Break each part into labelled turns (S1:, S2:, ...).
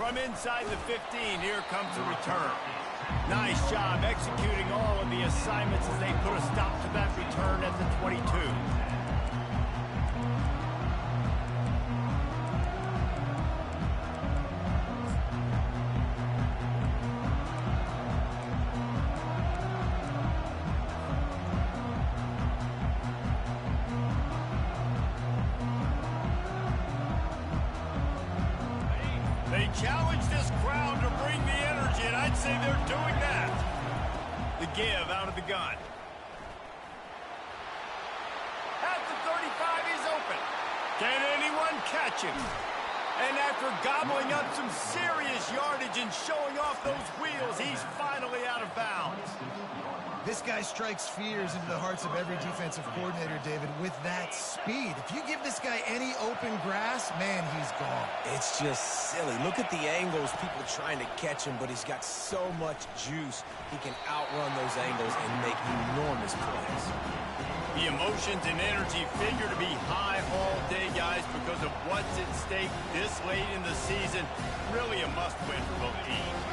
S1: From inside the 15, here comes the return. Nice job executing all of the assignments as they put a stop to that return at the 22. They challenge this crowd to bring the energy, and I'd say they're doing that. The give out of the gun. At the 35, he's open. Can anyone catch him? And after gobbling up some serious yardage and showing off those wheels, he's finally out of bounds.
S2: This guy strikes fears into the hearts of every defensive coordinator, David, with that speed. If you give this guy any open grass, man, he's gone.
S3: It's just silly. Look at the angles, people trying to catch him, but he's got so much juice. He can outrun those angles and make enormous plays.
S1: The emotions and energy figure to be high all day, guys, because of what's at stake this late in the season. Really a must-win for both teams.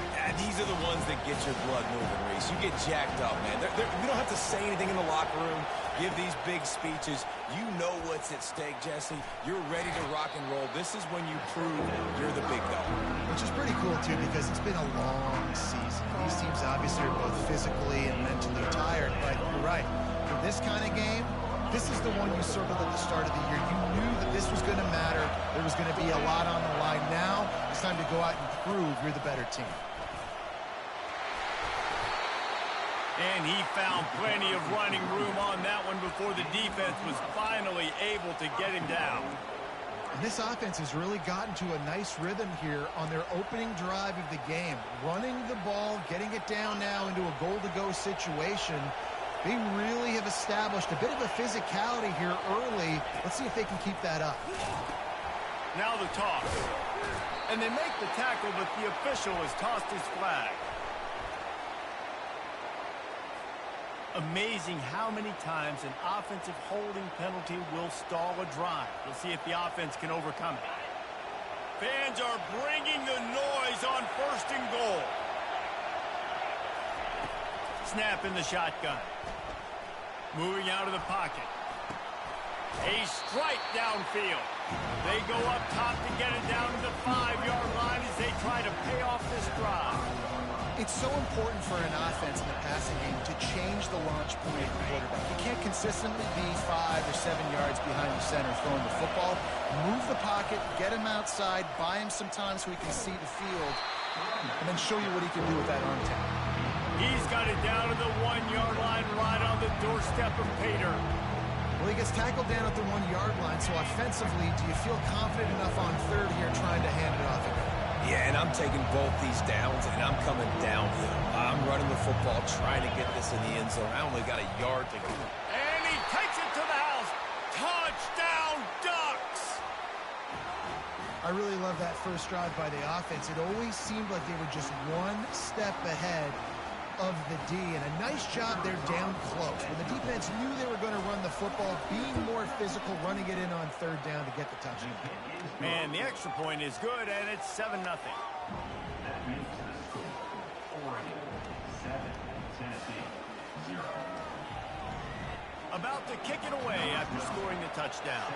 S3: These are the ones that get your blood moving, Reese. You get jacked up, man. You don't have to say anything in the locker room, give these big speeches. You know what's at stake, Jesse. You're ready to rock and roll. This is when you prove you're the big dog.
S2: Which is pretty cool, too, because it's been a long season. These teams obviously are both physically and mentally tired, but you're right. For this kind of game, this is the one you circled at the start of the year. You knew that this was going to matter. There was going to be a lot on the line. Now it's time to go out and prove you're the better team.
S1: And he found plenty of running room on that one before the defense was finally able to get him down.
S2: And this offense has really gotten to a nice rhythm here on their opening drive of the game. Running the ball, getting it down now into a goal-to-go situation. They really have established a bit of a physicality here early. Let's see if they can keep that up.
S1: Now the toss. And they make the tackle, but the official has tossed his flag. Amazing how many times an offensive holding penalty will stall a drive. We'll see if the offense can overcome it. Fans are bringing the noise on 1st and goal. Snap in the shotgun. Moving out of the pocket. A strike downfield. They go up top to get it down to the 5-yard line as they try to pay off this drive.
S2: It's so important for an offense in the passing game to change the launch point of the quarterback. You can't consistently be 5 or 7 yards behind the center throwing the football. Move the pocket, get him outside, buy him some time so he can see the field, and then show you what he can do with that arm talent.
S1: He's got it down to the 1-yard line right on the doorstep of Pater.
S2: Well, he gets tackled down at the 1-yard line, so offensively, do you feel confident enough on 3rd here trying to hand it off again?
S3: Yeah, and I'm taking both these downs, and I'm coming downhill. I'm running the football, trying to get this in the end zone. I only got a yard to go.
S1: And he takes it to the house. Touchdown, Ducks!
S2: I really love that first drive by the offense. It always seemed like they were just one step ahead of the D, and a nice job there down close. When the defense knew they were going to run the football, being more physical, running it in on 3rd down to get the touchdown.
S1: Man, the extra point is good, and it's 7-0. About to kick it away after scoring the touchdown.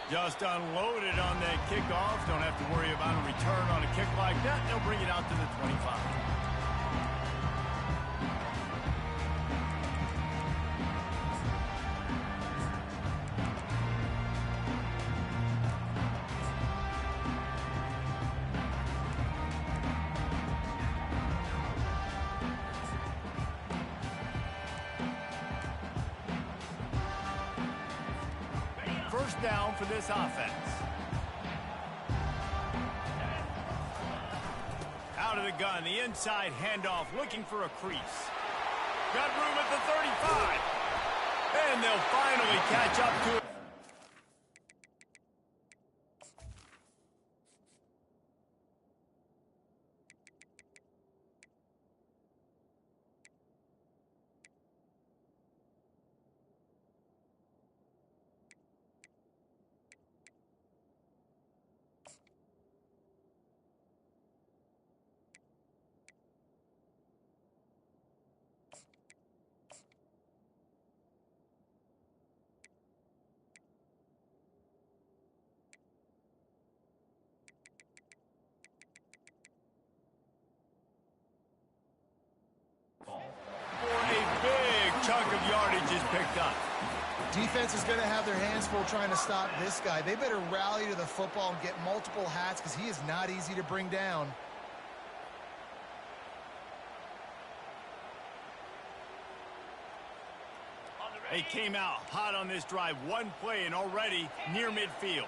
S1: Just unloaded on that kickoff. Don't have to worry about a return on a kick like that. They'll bring it out to the 25. First down for this offense. Out of the gun, the inside handoff, looking for a crease. Got room at the 35. And they'll finally catch up to it. picked up.
S2: Defense is going to have their hands full trying to stop this guy. They better rally to the football and get multiple hats because he is not easy to bring down.
S1: They came out hot on this drive. One play and already near midfield.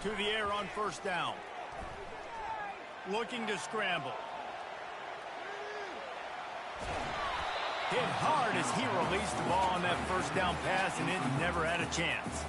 S1: To the air on first down. Looking to scramble. Hit hard as he released the ball on that first down pass, and it never had a chance.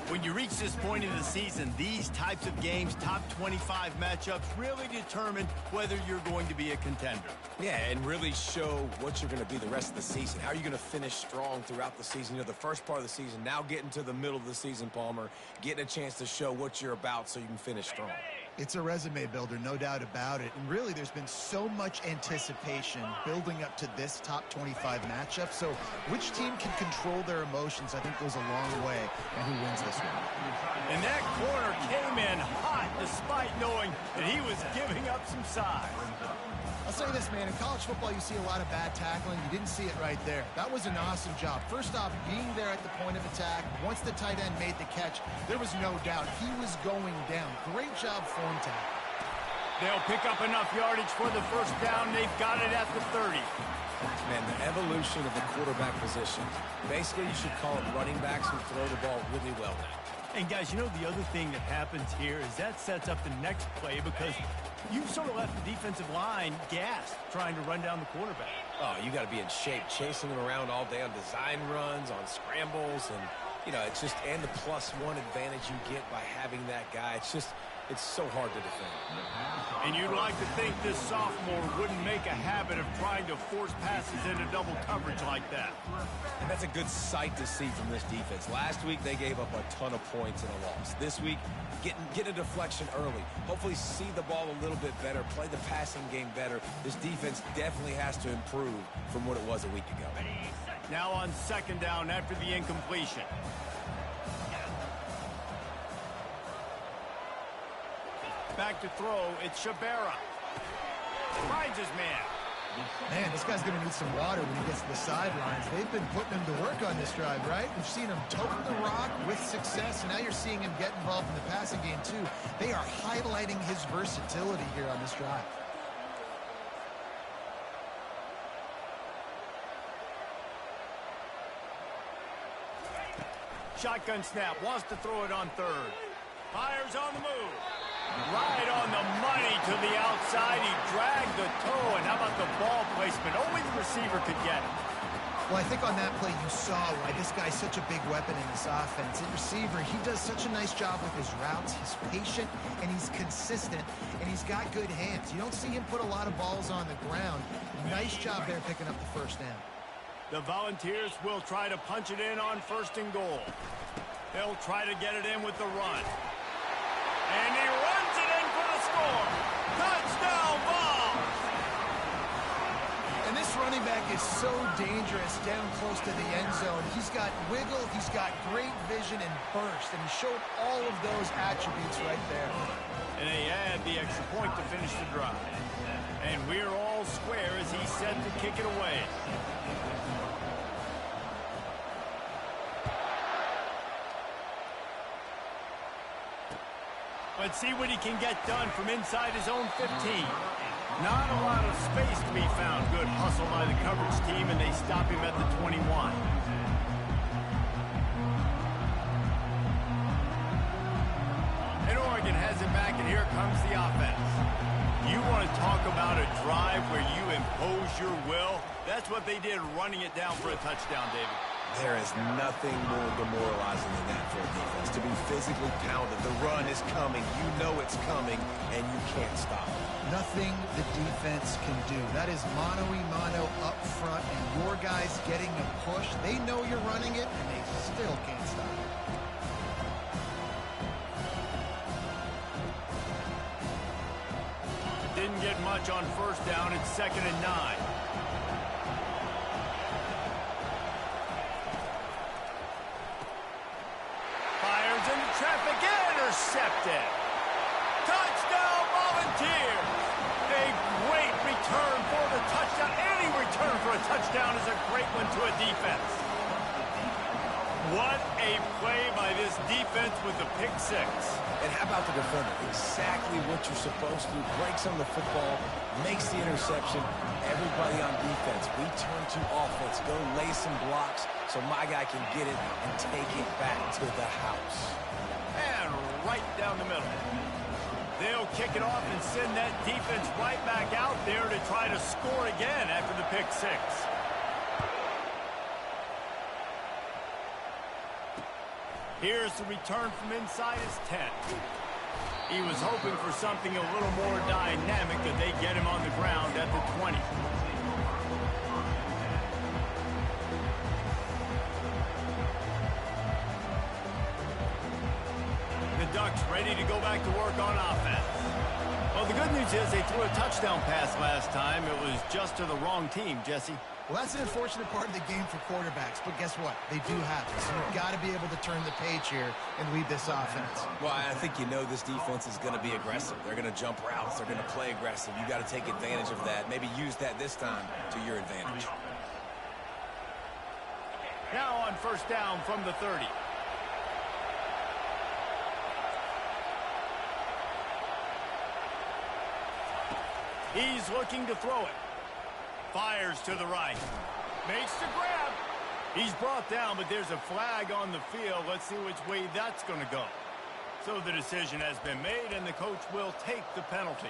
S1: When you reach this point in the season, these types of games, top 25 matchups, really determine whether you're going to be a contender.
S3: Yeah, and really show what you're going to be the rest of the season. How are you going to finish strong throughout the season? You know, the first part of the season, now getting to the middle of the season, Palmer, getting a chance to show what you're about so you can finish strong.
S2: It's a resume builder, no doubt about it. And really, there's been so much anticipation building up to this top 25 matchup. So which team can control their emotions, I think, goes a long way in who wins this one.
S1: And that corner came in hot despite knowing that he was giving up some size.
S2: I'll say this, man, in college football, you see a lot of bad tackling. You didn't see it right there. That was an awesome job. First off, being there at the point of attack. Once the tight end made the catch, there was no doubt he was going down. Great job form tackle.
S1: They'll pick up enough yardage for the first down. They've got it at the 30.
S3: Man, the evolution of the quarterback position. Basically, you should call it running backs who throw the ball really well now.
S1: And, guys, you know the other thing that happens here is that sets up the next play because you've sort of left the defensive line gassed trying to run down the quarterback.
S3: Oh, you got to be in shape, chasing him around all day on design runs, on scrambles, and, you know, it's just, and the +1 advantage you get by having that guy. It's just, it's so hard to defend.
S1: And you'd like to think this sophomore wouldn't make a habit of trying to force passes into double coverage like that.
S3: And that's a good sight to see from this defense. Last week, they gave up a ton of points in a loss. This week, get a deflection early. Hopefully see the ball a little bit better, play the passing game better. This defense definitely has to improve from what it was a week ago.
S1: Now on second down after the incompletion. Back to throw, it's Shabera. Finds his man.
S2: Man, this guy's going to need some water when he gets to the sidelines. They've been putting him to work on this drive, right? We've seen him tote the rock with success, and now you're seeing him get involved in the passing game, too. They are highlighting his versatility here on this drive.
S1: Shotgun snap, wants to throw it on third. Fires on the move. Right on the money to the outside. He dragged the toe, and how about the ball placement? Only the receiver could get it.
S2: Well, I think on that play you saw why this guy's such a big weapon in this offense. At receiver, he does such a nice job with his routes. He's patient, and he's consistent, and he's got good hands. You don't see him put a lot of balls on the ground. Nice job there picking up the first down.
S1: The Volunteers will try to punch it in on first and goal. They'll try to get it in with the run. And he runs it in for the score. Touchdown, Vols!
S2: And this running back is so dangerous down close to the end zone. He's got wiggle, he's got great vision and burst, and he showed all of those attributes right there.
S1: And they add the extra point to finish the drive. And we're all square as he's set to kick it away. Let's see what he can get done from inside his own 15. Not a lot of space to be found. Good hustle by the coverage team, and they stop him at the 21. And Oregon has it back, and here comes the offense. You want to talk about a drive where you impose your will? That's what they did, running it down for a touchdown, David.
S3: There is nothing more demoralizing than that for a defense. To be physically pounded. The run is coming. You know it's coming, and you can't stop it.
S2: Nothing the defense can do. That is mano-a-mano up front, and your guys getting a push. They know you're running it, and they still can't stop it.
S1: Didn't get much on first down. It's 2nd and 9. Traffic intercepted. Touchdown, Volunteers. A great touchdown is a great one to a defense. What a play by this defense with the pick six.
S3: And how about the defender? Exactly what you're supposed to do. Breaks on the football, makes the interception. Everybody on defense, we turn to offense. Go lay some blocks so my guy can get it and take it back to the house.
S1: And right down the middle. They'll kick it off and send that defense right back out there to try to score again after the pick six. Here's the return from inside his 10. He was hoping for something a little more dynamic, that they get him on the ground at the 20. The Ducks ready to go back to work on offense. Well, the good news is they threw a touchdown pass last time. It was just to the wrong team, Jesse.
S2: Well, that's an unfortunate part of the game for quarterbacks, but guess what? They do have it, so you've got to be able to turn the page here and lead this offense.
S3: Well, I think you know this defense is going to be aggressive. They're going to jump routes. They're going to play aggressive. You got to take advantage of that. Maybe use that this time to your advantage.
S1: Now on first down from the 30. He's looking to throw it. Fires to the right. Makes the grab. He's brought down, but there's a flag on the field. Let's see which way that's going to go. So the decision has been made, and the coach will take the penalty.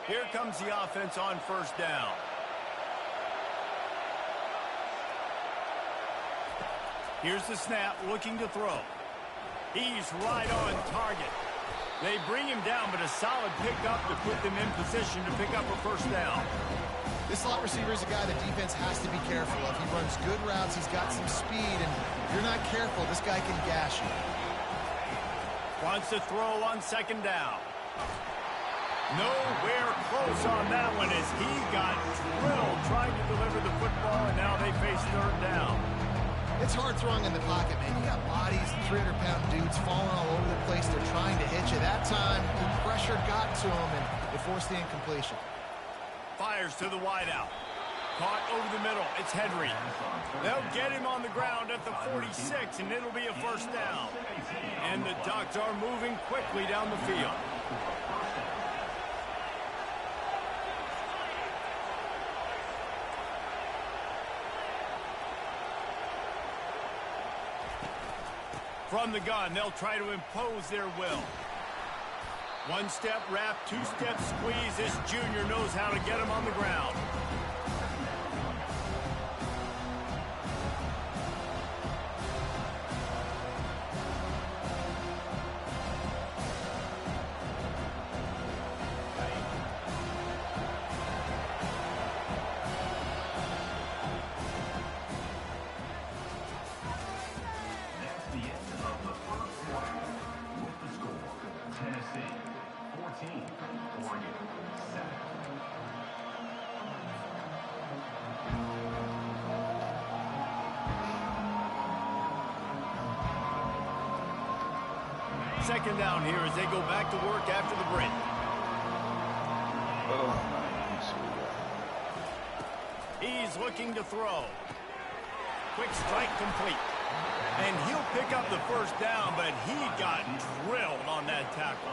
S1: Here comes the offense on first down. Here's the snap, looking to throw. He's right on target. They bring him down, but a solid pickup to put them in position to pick up a first down.
S2: This slot receiver is a guy the defense has to be careful of. He runs good routes. He's got some speed, and if you're not careful, this guy can gash you.
S1: Wants to throw on second down. Nowhere close on that one as he got drilled trying to deliver the football, and now they face third down.
S2: It's hard throwing in the pocket, man. You got bodies, 300-pound dudes falling all over the place. They're trying to hit you. That time, the pressure got to him, and it forced the incompletion.
S1: Fires to the wideout. Caught over the middle. It's Henry. They'll get him on the ground at the 46, and it'll be a first down. And the Ducks are moving quickly down the field. From the gun, they'll try to impose their will. One-step wrap, two-step squeeze. This junior knows how to get him on the ground. Second down here as they go back to work after the break. He's looking to throw. Quick strike complete. And he'll pick up the first down, but he got drilled on that tackle.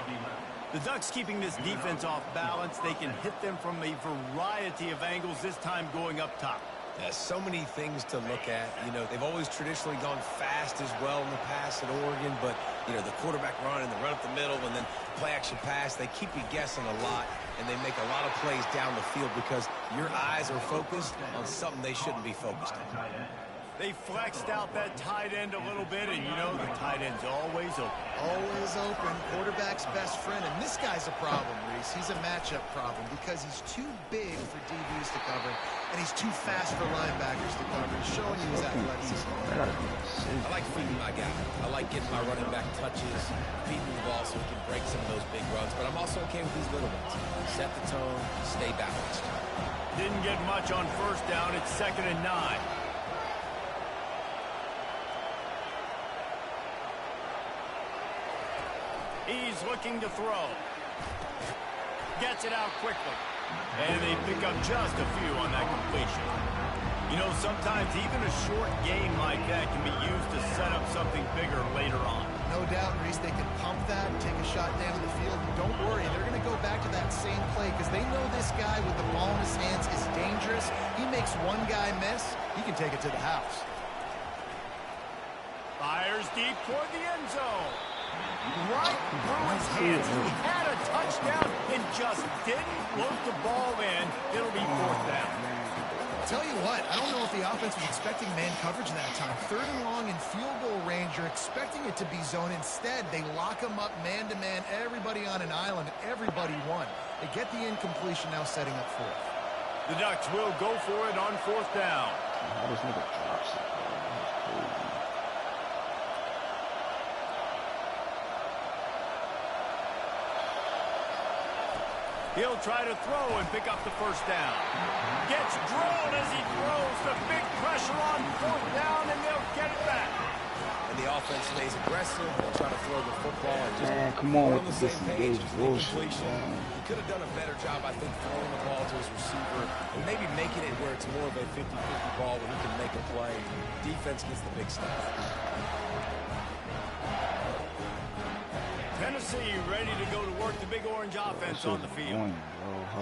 S1: The Ducks keeping this defense off balance. They can hit them from a variety of angles, this time going up top.
S3: So many things to look at. You know, they've always traditionally gone fast as well in the past at Oregon, but, you know, the quarterback run and the run up the middle and then the play-action pass, they keep you guessing a lot, and they make a lot of plays down the field because your eyes are focused on something they shouldn't be focused on.
S1: They flexed out that tight end a little bit, and you know the tight end's always open.
S2: Always open. Quarterback's best friend. And this guy's a problem, Reese. He's a matchup problem because he's too big for DBs to cover, and he's too fast for linebackers to cover. He's showing you his athleticism.
S3: I like feeding my guy. I like getting my running back touches, feeding the ball so he can break some of those big runs. But I'm also okay with these little ones. Set the tone, stay balanced.
S1: Didn't get much on first down. It's 2nd and 9. He's looking to throw. gets it out quickly. And they pick up just a few on that completion. You know, sometimes even a short game like that can be used to set up something bigger later on.
S2: No doubt, Reese, they can pump that, take a shot down the field. Don't worry, they're going to go back to that same play because they know this guy with the ball in his hands is dangerous. He makes one guy miss, he can take it to the house.
S1: Fires deep toward the end zone. Right through his hands. He had a touchdown and just didn't load the ball in. It'll be fourth down.
S2: Tell you what, I don't know if the offense was expecting man coverage that time. 3rd and long in field goal range, you're expecting it to be zone. Instead, they lock them up man-to-man, everybody on an island, and everybody won. They get the incompletion now setting up 4th.
S1: The Ducks will go for it on 4th down.
S4: How does nigga drops it, bro? That's crazy.
S1: He'll try to throw and pick up the 1st down. Gets drilled as he throws. The big pressure on 4th down, and they'll get it back.
S3: And the offense stays aggressive. They'll try to throw the football. And just
S4: Man, come on with
S3: the
S4: the
S3: same page.
S4: disengaged bullshit.
S3: He could have done a better job, I think, throwing the ball to his receiver and maybe making it where it's more of a 50-50 ball where he can make a play. Defense gets the big stuff.
S1: Tennessee ready to go to work the big orange offense on the field.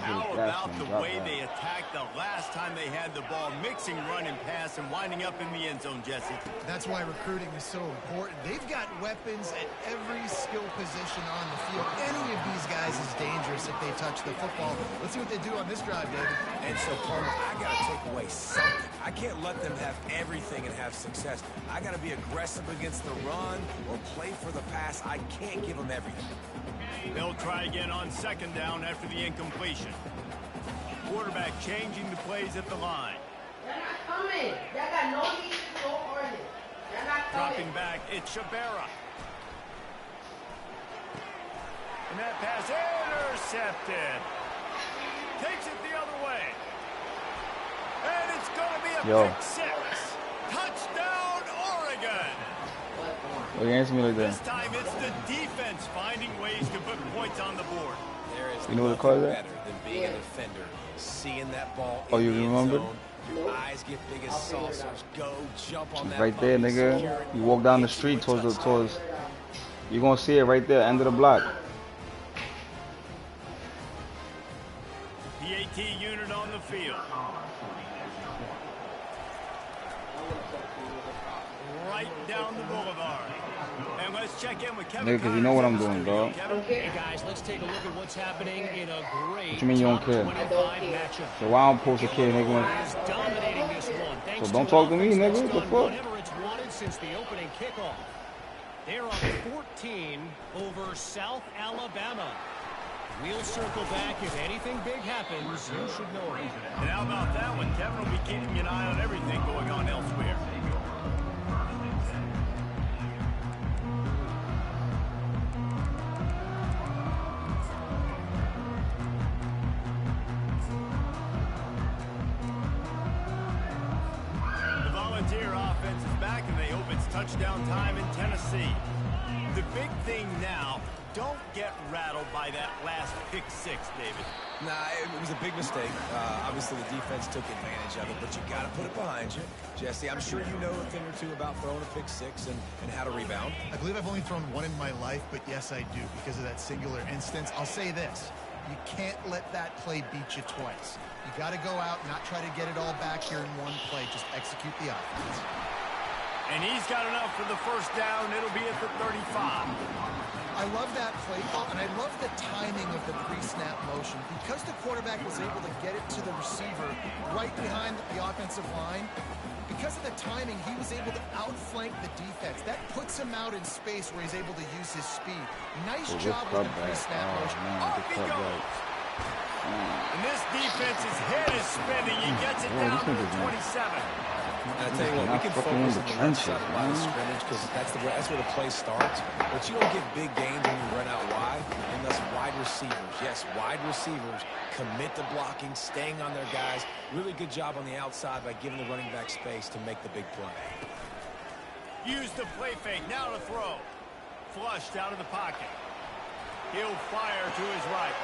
S1: How
S4: How
S1: about the way they attacked the last time they had the ball, mixing run and pass and winding up in the end zone, Jesse?
S2: That's why recruiting is so important. They've got weapons at every skill position on the field. Any of these guys is dangerous if they touch the football. Let's see what they do on this drive, David.
S3: And so, Palmer, I got to take away something. I can't let them have everything and have success. I got to be aggressive against the run or play for the pass. I can't give them everything.
S1: They'll try again on 2nd down after the incompletion. Quarterback changing the plays at the line.
S5: They're not coming. They got no defense, no ordinance. They're not coming.
S1: Dropping back, it's Shabera. And that pass intercepted. Takes it the other way. And it's going to be a pick 6. Touchdown, Oregon.
S4: Well, you answer me like that.
S1: This time it's the defense finding ways to put points on the board.
S3: There is
S4: You know what they call that?
S3: better than being a defender. Seeing that ball
S4: Oh,
S3: in
S4: you
S3: the end
S4: remember?
S3: zone, your eyes get big as saucers. Go jump on that
S4: Right there,
S3: puppy, secure
S4: nigga.
S3: it,
S4: You walk down the
S3: get
S4: street
S3: you a
S4: towards
S3: touchdown.
S4: you're gonna see it right there, end of the block.
S1: PAT unit on the field. Right down the boulevard. And let's check in with Kevin.
S4: Nigga, 'cause you know what I'm doing, dog.
S1: Kevin?
S5: Okay.
S6: Guys, let's take a look at what's happening in a great
S4: What you mean you don't
S6: top
S4: care?
S6: 25 matchup.
S4: So why don't post a kid, nigga?
S6: Is dominating this one. Thanks
S4: So don't
S6: to
S4: talk to
S6: an
S4: me,
S6: offense
S4: nigga.
S6: that's
S4: What the
S6: done
S4: fuck?
S6: Whatever it's wanted since the opening kickoff. They're up 14 over South Alabama. We'll circle back. If anything big happens, you should know it.
S1: And how about that one? Kevin will be keeping an eye on everything going on elsewhere. The Volunteer offense is back, and they hope it's touchdown time in Tennessee. The big thing now, don't get rattled by that last pick 6, David.
S3: Nah, it was a big mistake. Obviously, the defense took advantage of it, but you got to put it behind you. Jesse, I'm sure you know a thing or two about throwing a pick 6 and how to rebound.
S2: I believe I've only thrown one in my life, but yes, I do because of that singular instance. I'll say this. You can't let that play beat you twice. You got to go out, not try to get it all back here in one play. Just execute the offense.
S1: And he's got enough for the 1st down. It'll be at the 35.
S2: I love that play call, and I love the timing of the pre-snap motion. Because the quarterback was able to get it to the receiver right behind the offensive line, because of the timing, he was able to outflank the defense. That puts him out in space where he's able to use his speed. Nice job with the pre-snap motion.
S1: Off he goes. And this defense's head is spinning. He gets it down to the 27.
S3: And I tell you what, we can focus on the left side of the line of scrimmage because that's where the play starts. But you don't get big gains when you run out wide, and thus wide receivers. Yes, wide receivers commit to blocking, staying on their guys. Really good job on the outside by giving the running back space to make the big play.
S1: Use the play fake. Now to throw. Flushed out of the pocket. He'll fire to his right.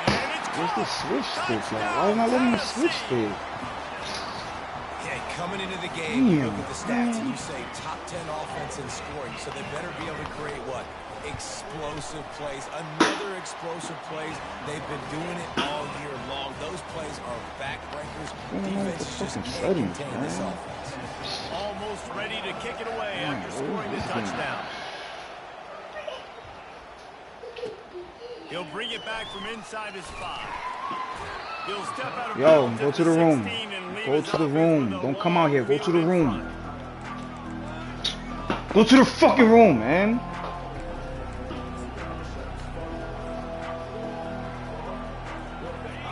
S1: And
S4: Where's the switch stick? Like, why not letting me switch stick?
S3: Yeah, coming into the game, you look at the stats and you say top 10 offense in scoring, so they better be able to create what? Explosive plays, another explosive plays. They've been doing it all year long. Those plays are backbreakers. Defenses just can't contain this offense.
S1: Almost ready to kick it away after scoring the touchdown. He'll bring it back from inside his 5. He'll step out of bounds
S4: go
S1: at
S4: to the room.
S1: 16 and leave
S4: Go
S1: his
S4: to the
S1: offense
S4: room.
S1: with a
S4: Don't come out here. Go to the
S1: long
S4: room.
S1: field in
S4: Go to the fucking room, man.
S1: front.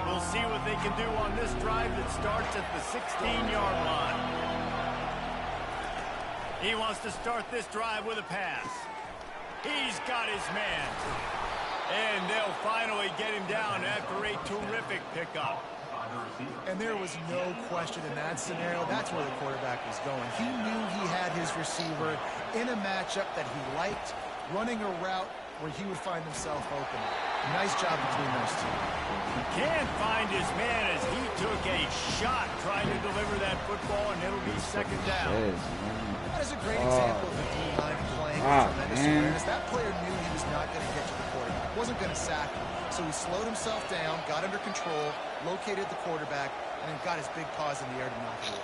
S1: We'll see what they can do on this drive that starts at the 16-yard line. He wants to start this drive with a pass. He's got his man. And they'll finally get him down after a terrific pickup.
S2: And there was no question in that scenario. That's where the quarterback was going. He knew he had his receiver in a matchup that he liked, running a route where he would find himself open. Nice job between those two.
S1: Can't find his man as he took a shot trying to deliver that football, and it'll be second down.
S2: That is a great example of the D-line playing with tremendous awareness. That player knew he was not going to get to the quarterback. Wasn't going to sack him. So he slowed himself down, got under control, located the quarterback, and then got his big paws in the air to knock it away.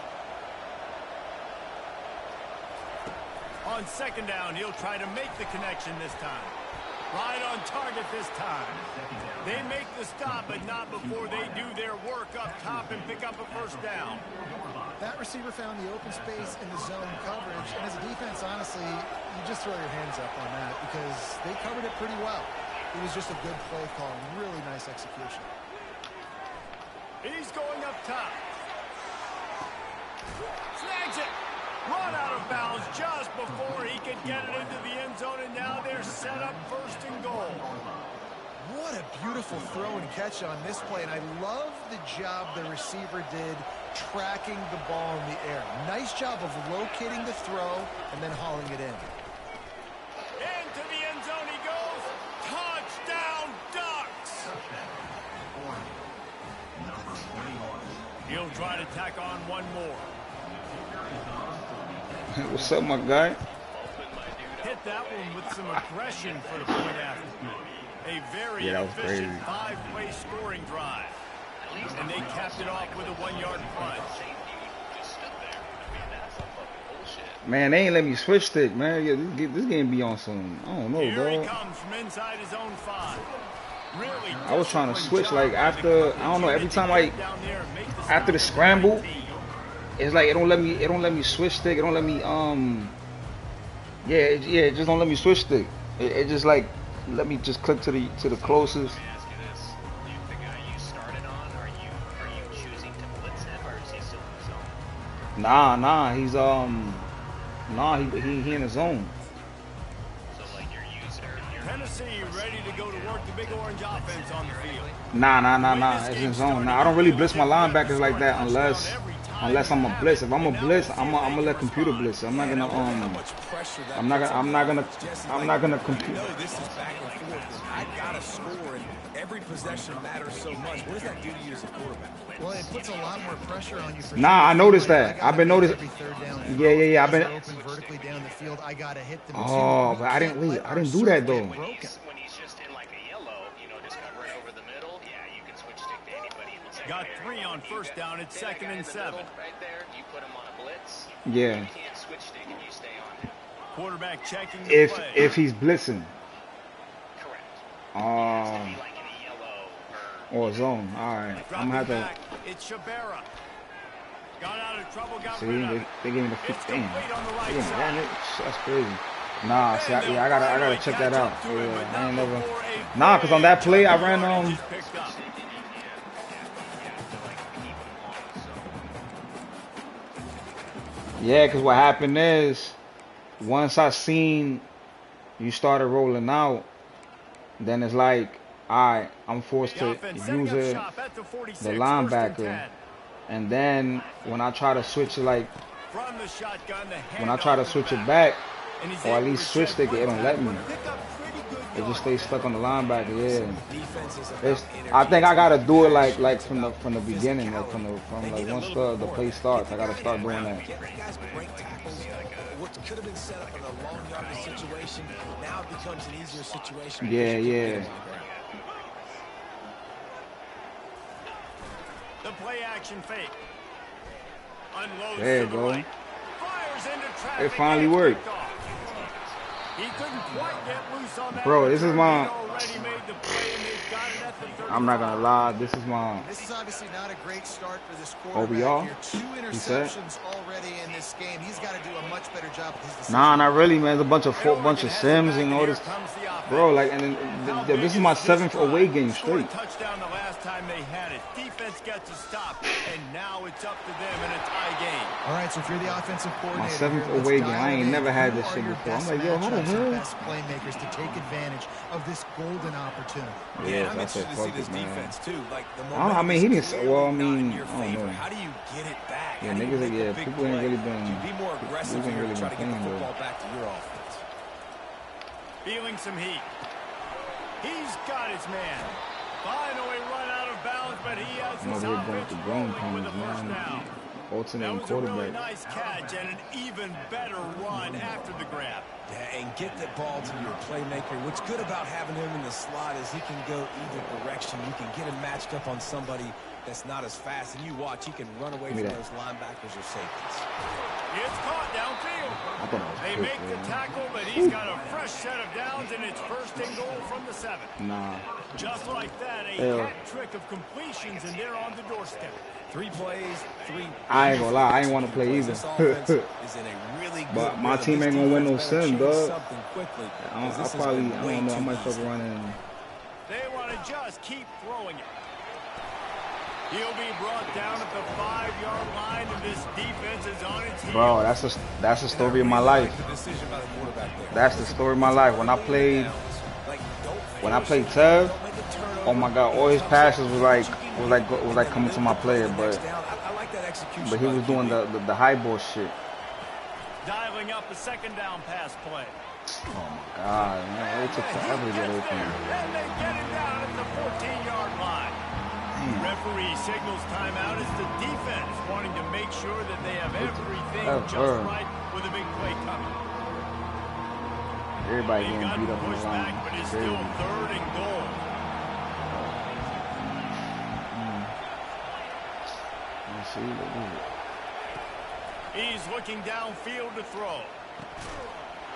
S1: On second down, he'll try to make the connection this time. Right on target this time. They make the stop, but not before they do their work up top and pick up a first down.
S2: That receiver found the open space in the zone coverage, and as a defense, honestly, you just throw your hands up on that because they covered it pretty well. It was just a good play call and really nice execution.
S1: He's going up top. Snags it. Run out of bounds just before he could get it into the end zone, and now they're set up first and goal.
S2: What a beautiful throw and catch on this play, and I love the job the receiver did tracking the ball in the air. Nice job of locating the throw and then hauling it in.
S1: Into the end zone he goes. Touchdown, Ducks! He'll try to tack on one more.
S4: What's up, my guy?
S1: Hit that one with some aggression for the point after. A very efficient 5-play scoring drive. And they capped it off with a 1-yard punt.
S4: Man, they ain't let me switch stick, man. Yeah, this game be on some, I don't know,
S1: Here
S4: dog.
S1: he comes from inside his own 5. Really,
S4: I was trying to switch, like, after, I don't know, every time, like, after the scramble, it's like it don't let me switch stick. It don't let me, it just don't let me switch stick. It just, like, let me just click to the closest. Nah, he's he in his zone.
S1: Tennessee ready to go to work the big orange offense on the field.
S4: Nah, it's in zone. Nah, I don't really blitz my linebackers like that unless I'm a blitz. If I'm a blitz, I'm gonna let computer blitz. I'm not gonna compute.
S3: This is back and forth. I gotta score, and every possession matters so much. What does that do to you as a quarterback?
S2: Well, it puts a lot more pressure on you. For
S4: Nah, I noticed that. I've been noticing. Yeah. I've been
S2: open vertically down the field. I gotta hit them.
S4: Oh, but I didn't do that though.
S7: When he's just in like a yellow, just covering over the middle, yeah, you can switch stick to anybody in the second.
S1: Got 3 on first down. It's 2nd and 7.
S7: Right there, you put him on a blitz.
S4: Yeah.
S7: You can't switch stick and you stay on him.
S1: Quarterback checking the play.
S4: If he's blitzing.
S7: Correct.
S4: Oh.
S7: Like in a yellow
S4: Or zone. All right. I'm gonna have to.
S1: It's Shabera. Got out of trouble. Got
S4: See,
S1: rid of it.
S4: they gave me the
S1: It's
S4: 15.
S1: complete on the right
S4: Yeah,
S1: side.
S4: that's crazy. Nah, see, I gotta check that out.
S1: Catch up to him, but
S4: Yeah, I
S1: not
S4: ain't never.
S1: before a
S4: Nah, cause on that play I
S1: big
S4: ran
S1: yardage is picked up.
S4: Yeah, cause what happened is once I seen you started rolling out, then it's like, all right, I'm forced
S1: The
S4: to
S1: offense setting
S4: use
S1: up
S4: it,
S1: shop at the 46,
S4: the
S1: 1st and
S4: linebacker,
S1: 10.
S4: and then when I try to switch it, like
S1: From the shotgun, the
S4: when I try to
S1: handoff
S4: switch
S1: back.
S4: it back,
S1: And he's
S4: or at
S1: able
S4: least
S1: to
S4: switch
S1: shed
S4: stick it,
S1: one
S4: don't let me.
S1: tackle, pick up pretty good
S4: It just stays stuck on the linebacker. Yeah.
S3: Defense is about
S4: It's,
S3: energy.
S4: I think I gotta do it like
S3: It's
S4: from
S3: about
S4: the beginning, like
S3: They
S4: like
S3: need a
S4: once
S3: little
S4: the
S3: bit
S4: play
S3: more.
S4: starts. I
S3: Get the
S4: gotta
S3: guys
S4: start
S3: in
S4: doing
S3: the
S4: that.
S3: Get the guys break tackles. What could have been set up in a long yardage situation now becomes an easier situation.
S4: Yeah,
S3: because you can
S4: yeah.
S3: beat them on the ground.
S1: The play action fake. Unloads
S4: There
S1: to
S4: you
S1: the
S4: go.
S1: right. Fires into traffic.
S4: It finally
S1: and
S4: worked.
S1: kicked off. He couldn't quite get loose on that.
S4: Bro, this is
S1: return.
S4: my-
S1: He'd already made the play, and they've got it at the 35.
S4: I'm not gonna lie. This is my
S2: This is obviously not a great start for this
S4: OBR,
S2: quarterback here. 2
S4: he said.
S2: interceptions already in this game. He's got to do a much better job with his decision.
S4: Nah, not really, man. There's a bunch of
S1: And
S4: bunch of
S1: Oregon has it
S4: Sims
S1: back,
S4: and all
S1: here
S4: this.
S1: comes the offense.
S4: Bro, like, and
S1: How
S4: then this
S1: big
S4: is my
S1: this
S4: 7th
S1: drive?
S4: away game
S1: Scored a
S4: straight.
S1: touchdown the last time they had it. Defense gets a stop, and now it's up to them in a tie game.
S2: All right, so if you're the offensive coordinator,
S4: My 7th
S2: here, let's
S4: away game.
S2: dial
S4: I
S2: it
S4: ain't
S2: in.
S4: never had
S2: Who
S4: this
S2: are
S4: shit
S2: your
S4: before. I'm
S2: best
S4: like, yo, how the
S2: matchups and
S4: hell?
S2: best playmakers to take advantage of this golden opportunity?
S4: Yeah,
S3: I'm
S4: that's
S3: interested
S4: it.
S3: to see
S4: Fuck
S3: this
S4: it, man.
S3: defense too. Like the
S4: I mean, he didn't say- well, I
S3: momentum is clearly
S4: mean,
S3: not in your
S4: I don't
S3: favor.
S4: know.
S3: How do you get it back?
S4: Yeah,
S3: How do you
S4: niggas,
S3: make
S4: yeah,
S3: a big
S4: people ain't
S3: play?
S4: really been-
S3: Do you be more aggressive
S4: people ain't
S3: here
S4: really
S3: to try to
S4: been
S3: get the
S4: playing,
S3: football back to your offense?
S1: Feeling some heat. He's got his man. Finally run out of bounds, but he has
S4: I'm
S1: his
S4: over here going
S1: offense
S4: through growing
S1: rolling with a
S4: pains,
S1: first
S4: man.
S1: down. That
S4: Alternating
S1: was a really
S4: quarterback.
S1: nice catch and an even better run after the grab.
S3: Yeah, and get the ball to your playmaker. What's good about having him in the slot is he can go either direction. You can get him matched up on somebody that's not as fast, and you watch, he can run away from those linebackers or safeties.
S1: It's caught downfield.
S4: I thought it was
S1: They
S4: quick,
S1: make the
S4: man.
S1: tackle, but he's got a fresh set of downs, and it's first and goal from the 7.
S4: Nah.
S1: Just like that, a
S4: Hell.
S1: hat trick of completions, and they're on the doorstep.
S3: 3 plays, 3.
S4: I ain't gonna lie, I ain't want to play either.
S3: This offense is in a really good
S4: But my
S3: rhythm.
S4: team
S3: This
S4: ain't gonna win no
S3: defense better
S4: sim,
S3: change
S4: dog.
S3: something quickly,
S4: I
S3: 'cause this has
S4: probably,
S3: been
S4: I
S3: way
S4: don't know, I
S3: too
S4: might fuck
S3: easy.
S4: around and
S1: They want to just keep throwing it. He'll be brought down at the 5-yard line, and this defense is on its heels.
S4: bro, that's the story of my life.
S3: The decision by the quarterback there.
S4: That's the story of my life. When I played Tev, oh my god, all his passes was like coming to my player, but he was doing the high ball shit.
S1: Dialing up a second down pass play.
S4: Oh my god, man, it took forever to get open.
S1: And they get it down at the 14-yard line. Referee signals timeout as the defense wanting to make sure that they have everything just right with a big play coming.
S4: Everybody
S1: They've
S4: getting
S1: gotten
S4: beat up on the
S1: pushed
S4: line.
S1: back, but it's
S4: Crazy.
S1: still 3rd and goal.
S4: Let's see, what is it?
S1: He's looking downfield to throw.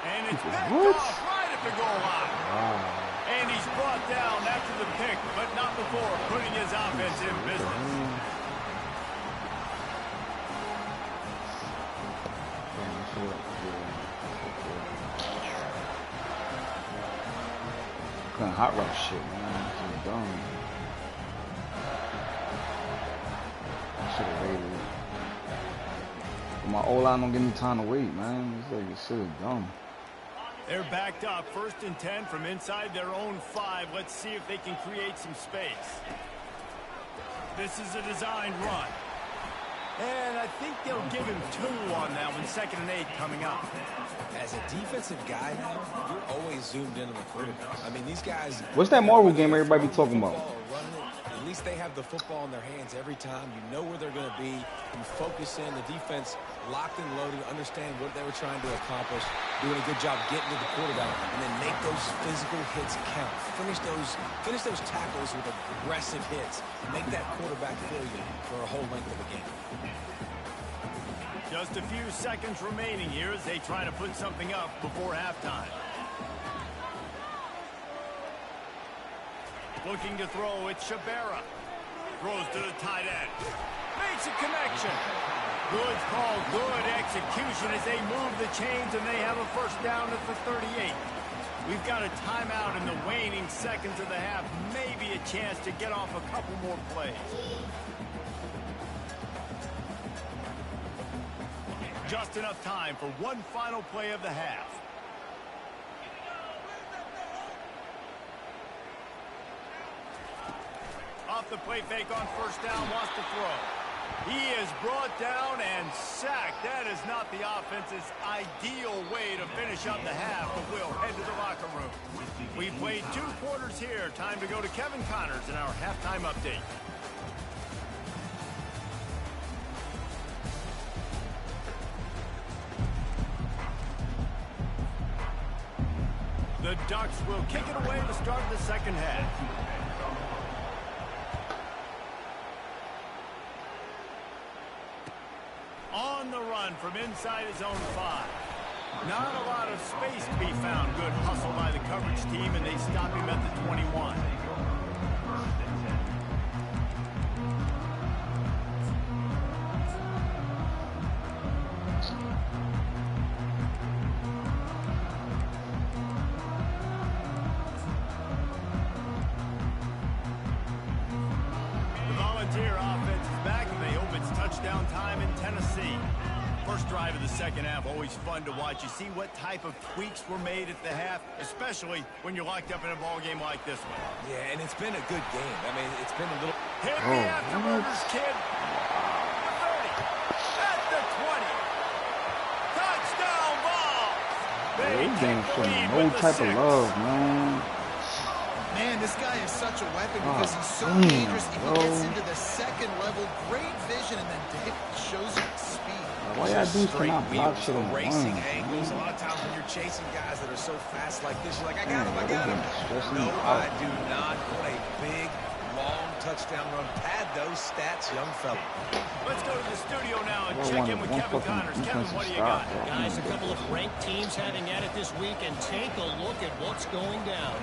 S1: And it's picked
S4: What?
S1: off right at the goal line.
S4: Wow.
S1: And he's brought down after the pick, but not before putting his offense in business.
S4: Couldn't hot rush shit, man. This is dumb. I should have waited. My O-line don't give me time to wait, man. This shit is dumb.
S1: They're backed up, 1st and 10 from inside their own 5. Let's see if they can create some space. This is a designed run. And I think they'll give him 2 on that one, 2nd and 8 coming up.
S3: As a defensive guy now, you're always zoomed into the quarterback. I mean, these guys...
S4: What's that Marvel game everybody be talking about?
S3: At least they have the football in their hands every time. You know where they're going to be. You focus in. The defense locked and loaded, understand what they were trying to accomplish, doing a good job getting to the quarterback, and then make those physical hits count. Finish those tackles with aggressive hits. Make that quarterback feel you for a whole length of the game.
S1: Just a few seconds remaining here as they try to put something up before halftime. Looking to throw, it's Shabera. Throws to the tight end. Makes a connection. Good call, good execution as they move the chains, and they have a first down at the 38. We've got a timeout in the waning seconds of the half. Maybe a chance to get off a couple more plays. Just enough time for one final play of the half. Off the play fake on first down, wants to throw. He is brought down and sacked. That is not the offense's ideal way to finish up the half, but we'll head to the locker room. We played 2 quarters here. Time to go to Kevin Connors in our halftime update. The Ducks will kick it away to start the second half. On the run from inside his own 5. Not a lot of space to be found. Good hustle by the coverage team, and they stop him at the 21. Offense is back, and they hope it's touchdown time in Tennessee. First drive of the second half, always fun to watch. You see what type of tweaks were made at the half, especially when you're locked up in a ball game like this one.
S3: Yeah, and it's been a good game. I mean, it's been a little...
S1: Hit the afterburners, kid. The 30. At the 20. Touchdown ball. They
S4: game showing no type of love, man.
S2: Man, this guy is such a weapon because he's so dangerous. If he gets into the second level, great vision, and then Dave shows you speed.
S4: Why y'all dudes cannot block shit on
S3: racing angles. A lot of times when you're chasing guys that are so fast like this, you're like, I got him, I got him. No, I do not want a big, long touchdown run. Pad those stats, young fella.
S1: Let's go to the studio now and check in with Kevin Connors. Kevin, what do you got?
S6: Guys, a couple of ranked teams having at it this week, and take a look at what's going down.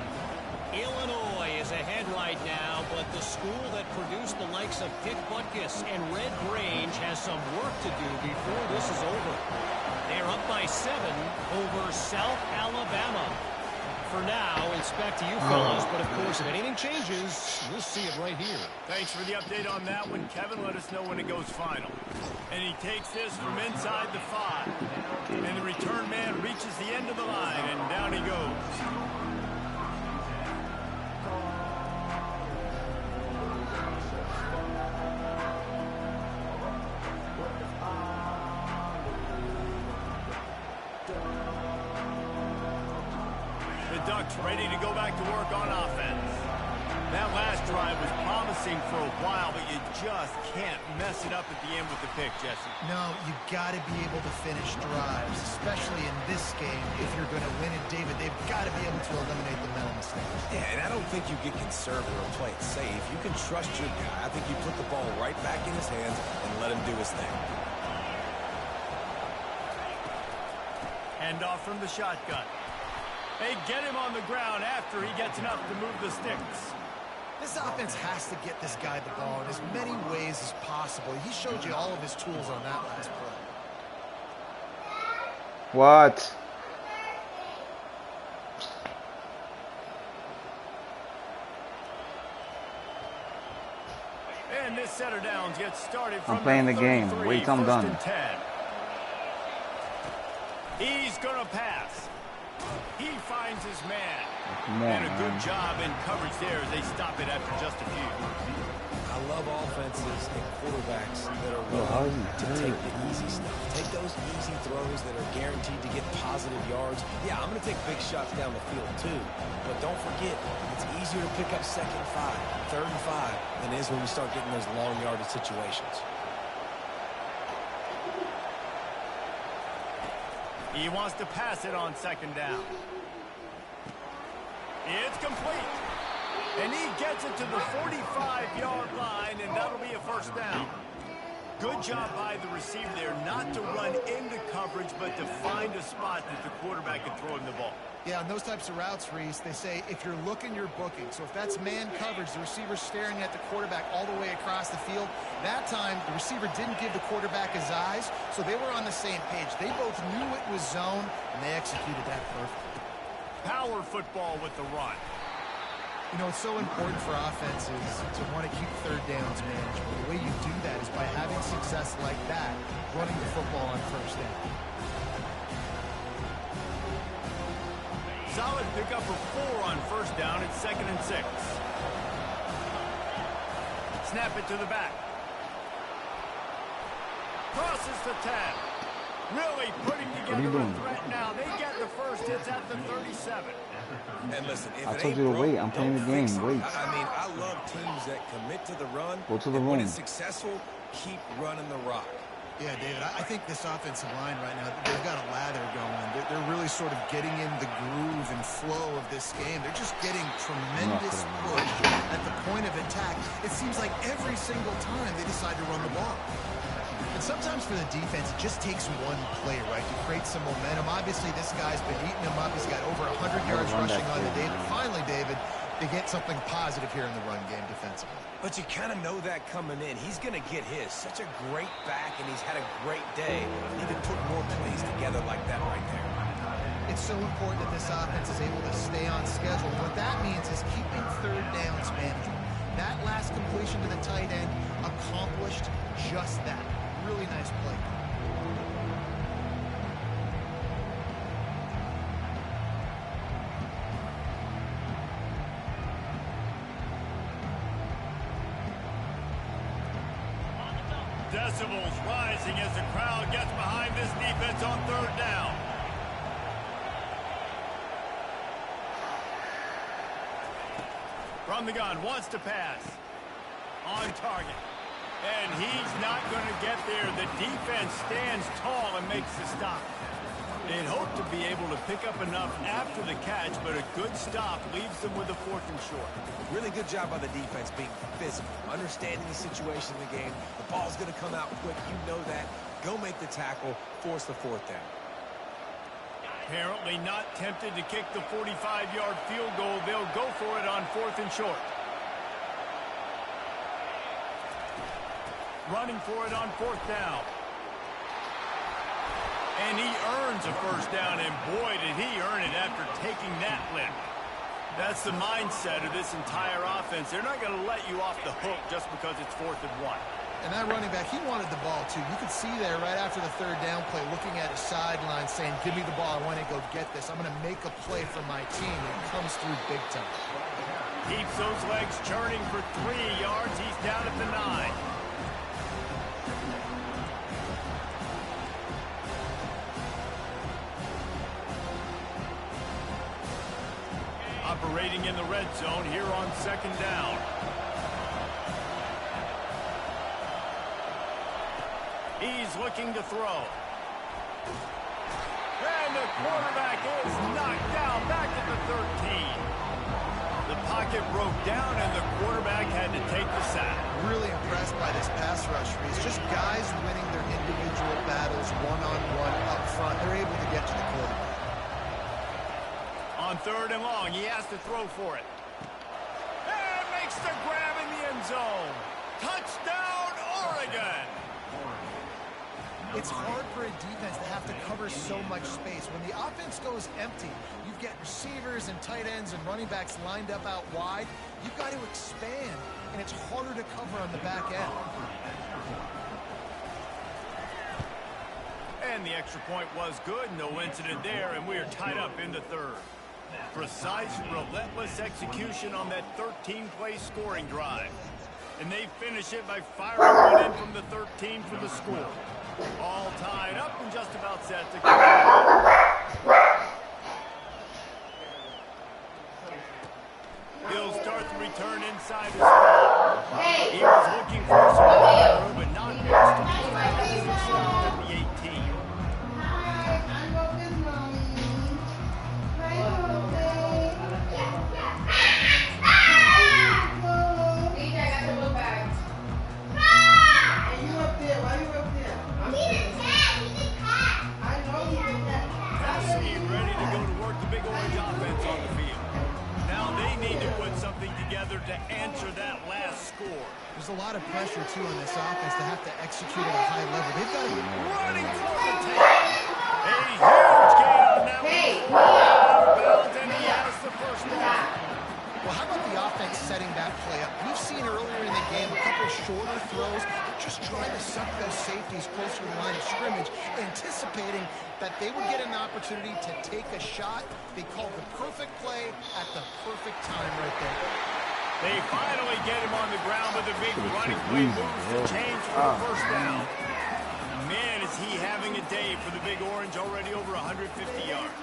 S6: Illinois is ahead right now, but the school that produced the likes of Dick Butkus and Red Grange has some work to do before this is over. They're up by 7 over South Alabama. For now, it's back to you fellas, but of course, if anything changes, we'll see it right here.
S1: Thanks for the update on that one, Kevin. Let us know when it goes final. And he takes this from inside the 5. And the return man reaches the end of the line, and down he goes. Ducks ready to go back to work on offense. That last drive was promising for a while, but you just can't mess it up at the end with the pick, Jesse.
S2: No, you got to be able to finish drives, especially in this game. If you're going to win it, David, they've got to be able to eliminate the mental mistakes.
S3: Yeah, and I don't think you get conservative or play it safe. You can trust your guy. I think you put the ball right back in his hands and let him do his thing.
S1: Hand off from the shotgun. They get him on the ground after he gets enough to move the sticks.
S2: This offense has to get this guy the ball in as many ways as possible. He showed you all of his tools on that last play.
S4: What?
S1: And this set of downs gets started from
S4: I'm playing the game.
S1: 33,
S4: Wait till I'm done.
S1: 10. He's going to pass. He finds his man. And a good job in coverage there as they stop it after just a few.
S3: I love offenses and quarterbacks that are willing to take the easy stuff. Take those easy throws that are guaranteed to get positive yards. Yeah, I'm going to take big shots down the field too. But don't forget, it's easier to pick up 2nd and 5, 3rd and 5 than it is when we start getting those long yardage situations.
S1: He wants to pass it on 2nd down. It's complete. And he gets it to the 45-yard line, and that'll be a 1st down. Good job by the receiver there not to run into coverage, but to find a spot that the quarterback can throw him the ball.
S2: Yeah, on those types of routes, Reese, they say if you're looking, you're booking. So if that's man coverage, the receiver's staring at the quarterback all the way across the field. That time, the receiver didn't give the quarterback his eyes, so they were on the same page. They both knew it was zone, and they executed that perfectly.
S1: Power football with the run.
S2: You know, it's so important for offenses to want to keep 3rd downs manageable. The way you do that is by having success like that, running the football on 1st down.
S1: Solid pickup of 4 on 1st down. It's 2nd and 6. Snap it to the back. crosses the 10. Really putting together a threat now. They get the first. It's at the 37.
S3: And listen, if
S4: I
S3: it
S4: told
S3: ain't
S4: you to
S3: broke,
S4: wait. I'm playing the
S3: don't fix
S4: game.
S3: it.
S4: Wait.
S3: I mean, I love teams that commit to the run.
S4: Go to the
S3: and when
S4: room.
S3: it's successful, keep running the rock.
S2: Yeah, David, I think this offensive line right now, they've got a lather going. They're really sort of getting in the groove and flow of this game. They're just getting tremendous push at the point of attack. It seems like every single time they decide to run the ball. And sometimes for the defense, it just takes one play, right, to create some momentum. Obviously, this guy's been eating them up. He's got over 100 yards rushing on the day. But finally, David, they get something positive here in the run game defensively.
S3: But you kind of know that coming in. He's going to get his. Such a great back, and he's had a great day. Need to put more plays together like that right there.
S2: It's so important that this offense is able to stay on schedule. What that means is keeping third downs manageable. That last completion to the tight end accomplished just that. Really nice play.
S1: Decibels rising as the crowd gets behind this defense on third down. From the gun, wants to pass. On target. And he's not going to get there. The defense stands tall and makes the stop. They'd hope to be able to pick up enough after the catch, but a good stop leaves them with a 4th and short.
S3: Really good job by the defense being physical, understanding the situation in the game. The ball's going to come out quick. You know that. Go make the tackle, force the 4th down.
S1: Apparently not tempted to kick the 45-yard field goal. They'll go for it on 4th and short. Running for it on 4th down. And he earns a 1st down, and boy, did he earn it after taking that lift. That's the mindset of this entire offense. They're not going to let you off the hook just because it's 4th and 1.
S2: And that running back, he wanted the ball, too. You could see there right after the third down play, looking at his sideline, saying, give me the ball. I want to go get this. I'm going to make a play for my team. And it comes through big time.
S1: Keeps those legs churning for 3 yards. He's down at the 9. Operating in the red zone here on 2nd down. He's looking to throw. And the quarterback is knocked down back at the 13. The pocket broke down and the quarterback had to take the sack.
S2: Really impressed by this pass rush. It's just guys winning their individual battles one-on-one up front. They're able to get to the quarterback.
S1: On 3rd and long, he has to throw for it. And makes the grab in the end zone. Touchdown, Oregon!
S2: It's hard for a defense to have to cover so much space. When the offense goes empty, you've got receivers and tight ends and running backs lined up out wide. You've got to expand, and it's harder to cover on the back end.
S1: And the extra point was good. No incident there, and we are tied up in the 3rd. Precise, relentless execution on that 13-play scoring drive. And they finish it by firing one in from the 13 for the score. All tied up and just about set to continue. He'll start the return inside his spot. He was looking for some room, but not much to be found as he stopped at the 18. Ready to go to work the big orange offense on the field. Now they need to put something together to answer that last score.
S2: There's a lot of pressure, too, on this offense to have to execute at a high level. They've got to be
S1: Running for the take. A huge gain on that one. Out of bounds, and he has the 1st down.
S2: Well, how about the offense setting that play up? We've seen earlier in the game a couple shorter throws, just trying to suck those safeties closer to the line of scrimmage, anticipating that they would get an opportunity to take a shot. They called the perfect play at the perfect time right there.
S1: They finally get him on the ground with a big running play moves to change for the 1st down. Man, is he having a day for the Big Orange, already over 150 yards.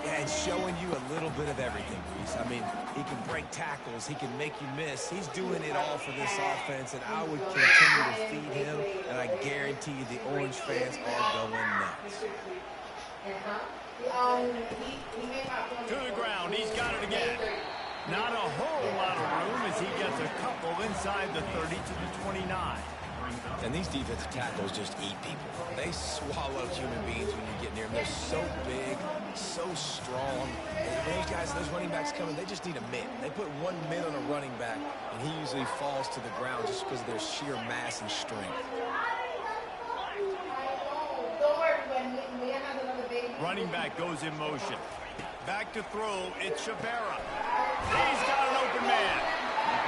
S3: Yeah, and showing you a little bit of everything, Reese. I mean, he can break tackles. He can make you miss. He's doing it all for this offense, and I would continue to feed him, and I guarantee you the Orange fans are going nuts.
S1: To the ground. He's got it again. Not a whole lot of room as he gets a couple inside the 30 to the 29.
S3: And these defensive tackles just eat people. They swallow human beings when you get near them. They're so big, so strong. And those guys, those running backs coming, they just need a mid. They put one mid on a running back, and he usually falls to the ground just because of their sheer mass and strength.
S1: Running back goes in motion. Back to throw, it's Shavera. He's got an open man.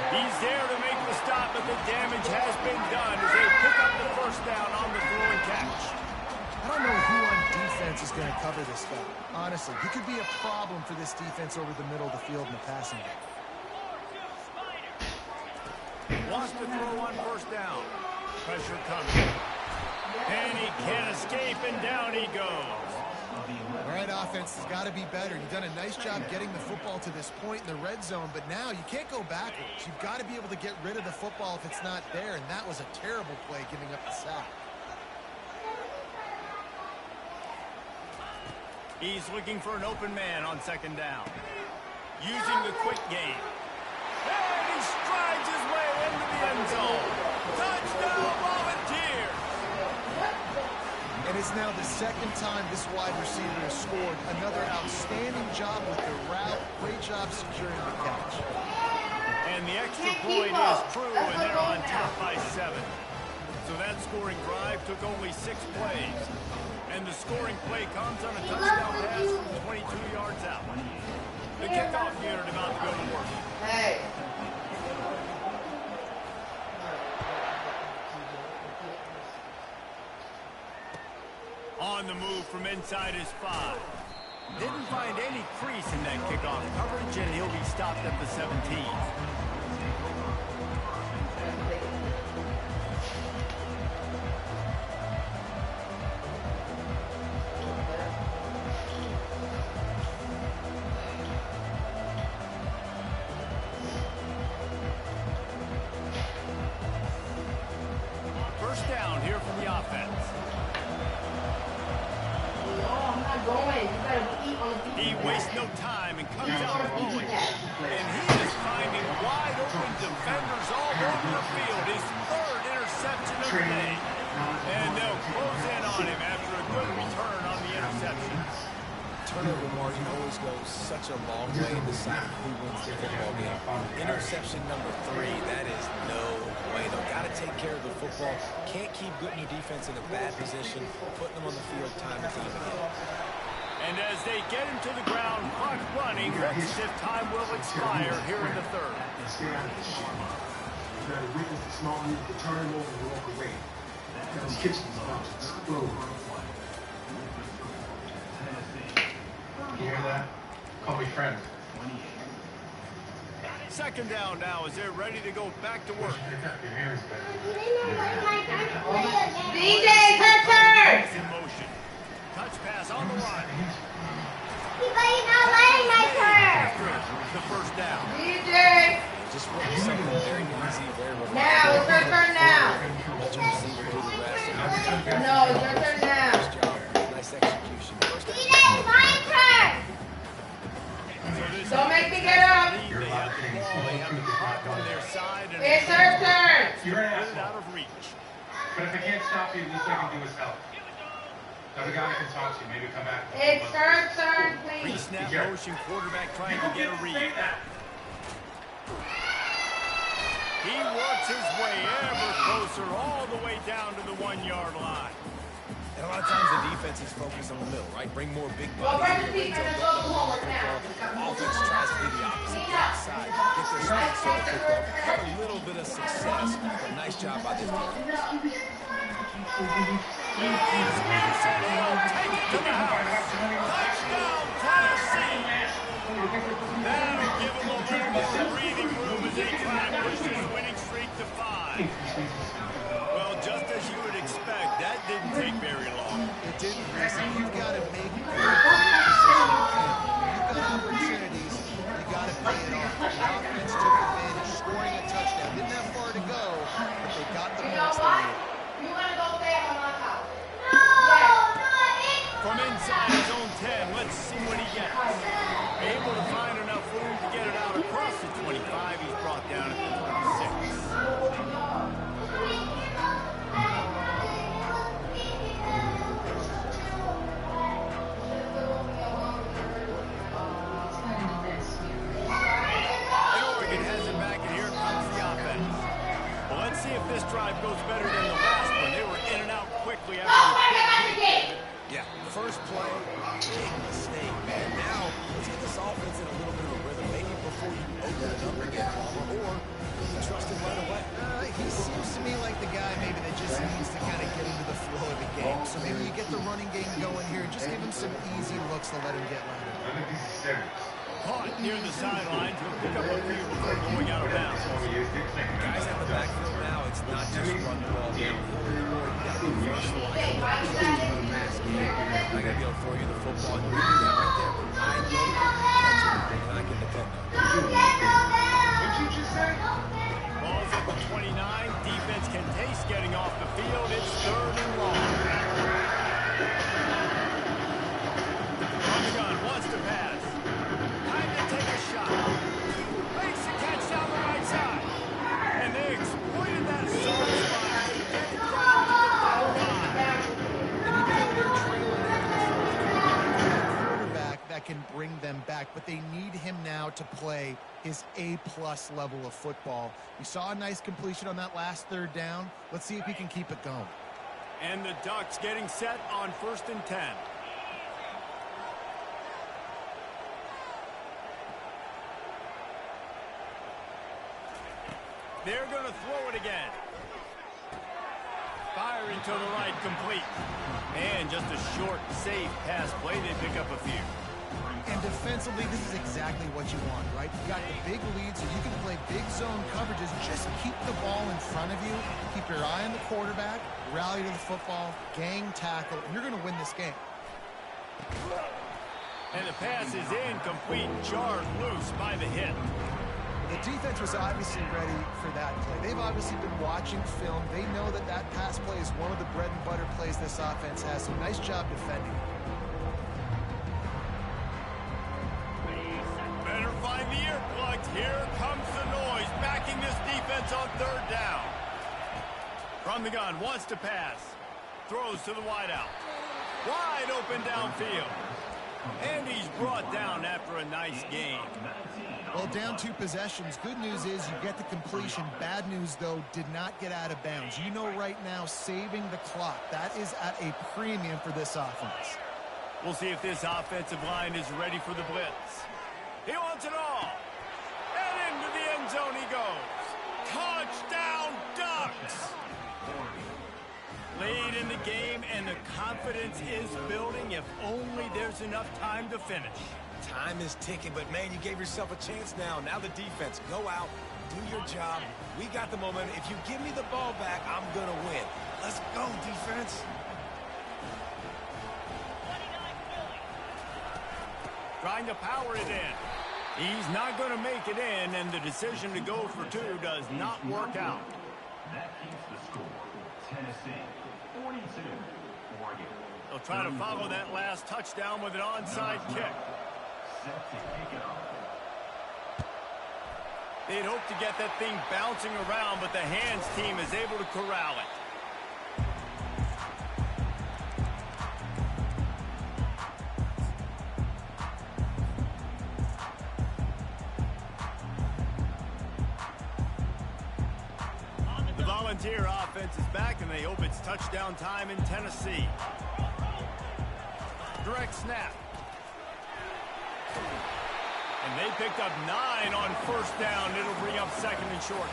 S1: He's there to make the stop, but the damage has been done as they pick up the first down on the throw and catch.
S2: I don't know who on defense is going to cover this guy. Honestly, he could be a problem for this defense over the middle of the field in the passing game.
S1: Wants to throw on first down. Pressure coming. And he can't escape, and down he goes.
S2: All right, offense has got to be better. You've done a nice job getting the football to this point in the red zone, but now you can't go backwards. You've got to be able to get rid of the football if it's not there, and that was a terrible play giving up the sack.
S1: He's looking for an open man on second down. Using the quick game. And he strides his way into the end zone. Touchdown, Volunteers!
S2: And it's now the second time this wide receiver has scored. Another outstanding job with the route. Great job securing the catch.
S1: And the extra point is true, and they're on top by 7. So that scoring drive took only 6 plays. And the scoring play comes on a touchdown pass from 22 yards out. The kickoff unit about to go to work.
S5: Hey.
S1: On the move from inside his 5. Didn't find any crease in that kickoff coverage, and he'll be stopped at the 17. First down here from the offense. He wastes no time and comes out rolling. And he is finding wide open defenders all over the field. His 3rd interception of the day. And they'll close in on him after a good return on the interception.
S3: Turnover margin always goes such a long way in deciding who wins the football game. Interception number 3, that is no way. They've got to take care of the football. Can't keep putting your defense in a bad position, putting them on the field time and time again.
S1: And as they get him to the ground, clock running, looks as if time will expire here in the 3rd.
S8: Stay out of the shit. You got to witness the small move to turn him over and walk away. That's Kitchen's about to explode. You hear that? Call me friend.
S1: Second down now as they're ready to go back to work.
S5: DJ, her turn!
S1: In motion. Touch pass on the line.
S5: He's not letting my turn!
S1: The first down.
S5: DJ!
S3: Just something very easy, very relaxed.
S5: Now, it's her turn now.
S3: Let your receiver do the rest.
S5: No, it's your turn now.
S3: Nice job. Nice execution. First down.
S5: DJ, my turn! Don't make me get up.
S1: They have the ball. They have the clock on their side. And
S5: It's her turn.
S8: You're an
S1: get it
S8: asshole.
S1: out of reach.
S8: But if I can't stop you, at least I can do is help. Another guy can talk to you. Maybe come back.
S5: It's her turn, please.
S1: Pre-snap motion, quarterback trying to get a read. He works his way ever closer, all the way down to the 1-yard line.
S3: And a lot of times the defense is focused on the middle, right? Bring more big
S5: Well,
S3: bodies.
S5: first the defense, let's go to homework now.
S3: Offense tries to do the opposite. Get outside, get their strengths on the football. Have a little bit of success, but nice job by this defense.
S1: Take it to the house. Touchdown, Tennessee. That'll give him a little more breathing room as they try to push this winning streak to 5. Well, just as you would expect, that didn't take very
S2: didn't, listen, you've got to make good field position count. You've got opportunities, you got to pay it off. The offense took advantage, scoring a touchdown. Didn't have far to go, but they got the points they needed.
S5: You want to go stay at my house?
S1: From inside his own 10, let's see what he gets. Able to find enough room to get it out across the 25. He's brought down at the 26. And Oregon has it back, and here comes the offense. Well, let's see if this drive goes better than the last one. They were in and out quickly after the quick kick.
S3: Yeah, first play, big mistake, man. Now, let's get this offense in a little bit of a rhythm, maybe before you open it up again, or trust him right away.
S2: He seems to me like the guy maybe that just needs to kind of get into the flow of the game. So maybe you get the running game going here and just give him some easy looks to let him get landed.
S1: Caught near the sidelines. He'll pick up a few before going out of bounds.
S3: Guys out the backfield now, it's not just run the ball downhill anymore. You got to be first line. I got to be able to throw you the football, and you do that right there. I know you can catch it, and I can depend on it.
S8: What you just say?
S1: Ball's at the 29. Defense can taste getting off the field. It's 3rd and long. On the gun, wants to pass. Time to take a shot. Makes the catch down the right side. And they exploited that soft spot to get it down to the foul line.
S2: And even though they're trailing after the first quarter, quarterback that can bring them back, but they need him now to play his A-plus level of football. We saw a nice completion on that last 3rd down. Let's see if he can keep it going.
S1: And the Ducks getting set on 1st and 10. They're going to throw it again. Firing to the right, complete. And just a short, safe pass play. They pick up a few.
S2: And defensively, this is exactly what you want, right? You got the big lead, so you can play big zone coverages. Just keep the ball in front of you. Keep your eye on the quarterback. Rally to the football. Gang tackle. And you're going to win this game.
S1: And the pass is incomplete. Jarred loose by the hit.
S2: The defense was obviously ready for that play. They've obviously been watching film. They know that that pass play is one of the bread and butter plays this offense has. So nice job defending.
S1: Better find the earplugs. Here comes the noise, backing this defense on 3rd down. From the gun, wants to pass. Throws to the wideout. Wide open downfield. And he's brought down after a nice game.
S2: Well, down 2 possessions. Good news is you get the completion. Bad news, though, did not get out of bounds. You know right now, saving the clock, that is at a premium for this offense.
S1: We'll see if this offensive line is ready for the blitz. He wants it all. And into the end zone he goes. Touchdown, Ducks! Lead in the game, and the confidence is building if only there's enough time to finish.
S3: Time is ticking, but, man, you gave yourself a chance now. Now the defense, go out, do your job. We got the momentum. If you give me the ball back, I'm going to win. Let's go, defense.
S1: Trying to power it in. He's not going to make it in, and the decision to go for 2 does not work out.
S9: That keeps the score. Tennessee, 42, Oregon.
S1: They'll try to follow that last touchdown with an onside kick.
S9: Set to kick it off.
S1: They'd hope to get that thing bouncing around, but the hands team is able to corral it. The Volunteer offense is back, and they hope it's touchdown time in Tennessee. Direct snap. And they picked up 9 on 1st down. It'll bring up 2nd and short.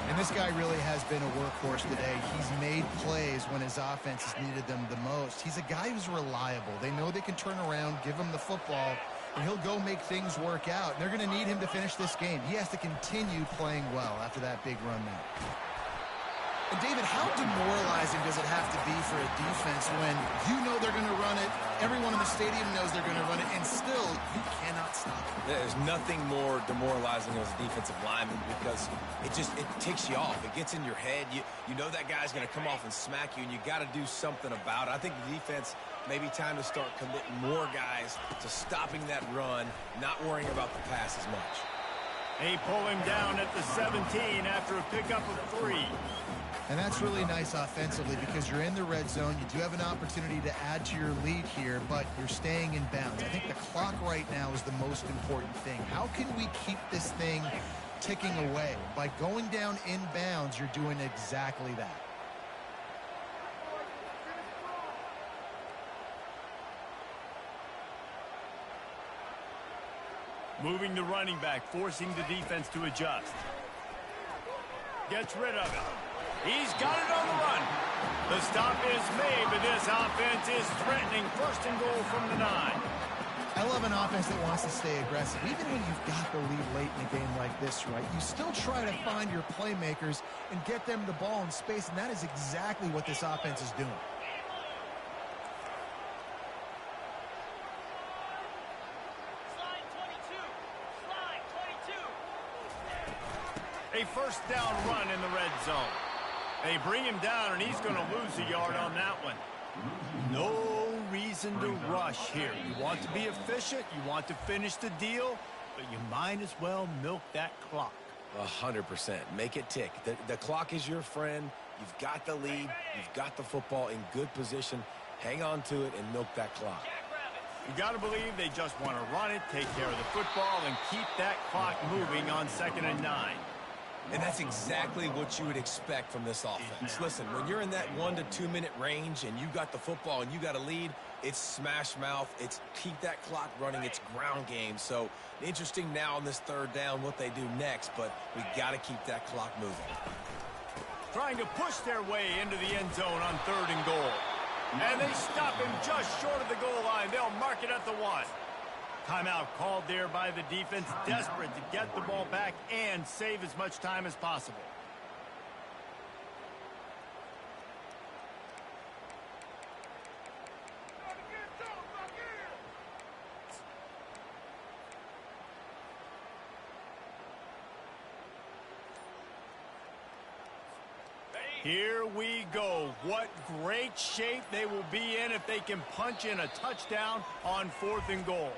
S2: And this guy really has been a workhorse today. He's made plays when his offense has needed them the most. He's a guy who's reliable. They know they can turn around, give him the football, and he'll go make things work out. And they're going to need him to finish this game. He has to continue playing well after that big run now. And David, how demoralizing does it have to be for a defense when you know they're going to run it, everyone in the stadium knows they're going to run it, and still you cannot stop it?
S3: There's nothing more demoralizing as a defensive lineman because it ticks you off. It gets in your head. You know that guy's going to come off and smack you, and you got to do something about it. I think the defense maybe time to start committing more guys to stopping that run, not worrying about the pass as much.
S1: They pull him down at the 17 after a pickup of 3.
S2: And that's really nice offensively because you're in the red zone. You do have an opportunity to add to your lead here, but you're staying in bounds. I think the clock right now is the most important thing. How can we keep this thing ticking away? By going down in bounds, you're doing exactly that.
S1: Moving the running back, forcing the defense to adjust. Gets rid of it. He's got it on the run. The stop is made, but this offense is threatening. First and goal from the 9.
S2: I love an offense that wants to stay aggressive. Even when you've got the lead late in a game like this, right, you still try to find your playmakers and get them the ball in space, and that is exactly what this offense is doing.
S1: A first down run in the red zone. They bring him down, and he's going to lose a yard on that one. No reason to rush here. You want to be efficient. You want to finish the deal, but you might as well milk that clock.
S3: 100%. Make it tick. The clock is your friend. You've got the lead. You've got the football in good position. Hang on to it and milk that clock.
S1: You got to believe they just want to run it, take care of the football, and keep that clock moving on 2nd and 9.
S3: And that's exactly what you would expect from this offense. Listen, when you're in that 1 to 2 minute range and you got the football and you got a lead, it's smash mouth. It's keep that clock running. It's ground game. So interesting now on this 3rd down what they do next, but we got to keep that clock moving.
S1: Trying to push their way into the end zone on 3rd and goal. And they stop him just short of the goal line. They'll mark it at the 1. Timeout called there by the defense, desperate to get the ball back and save as much time as possible. Here we go. What great shape they will be in if they can punch in a touchdown on 4th and goal.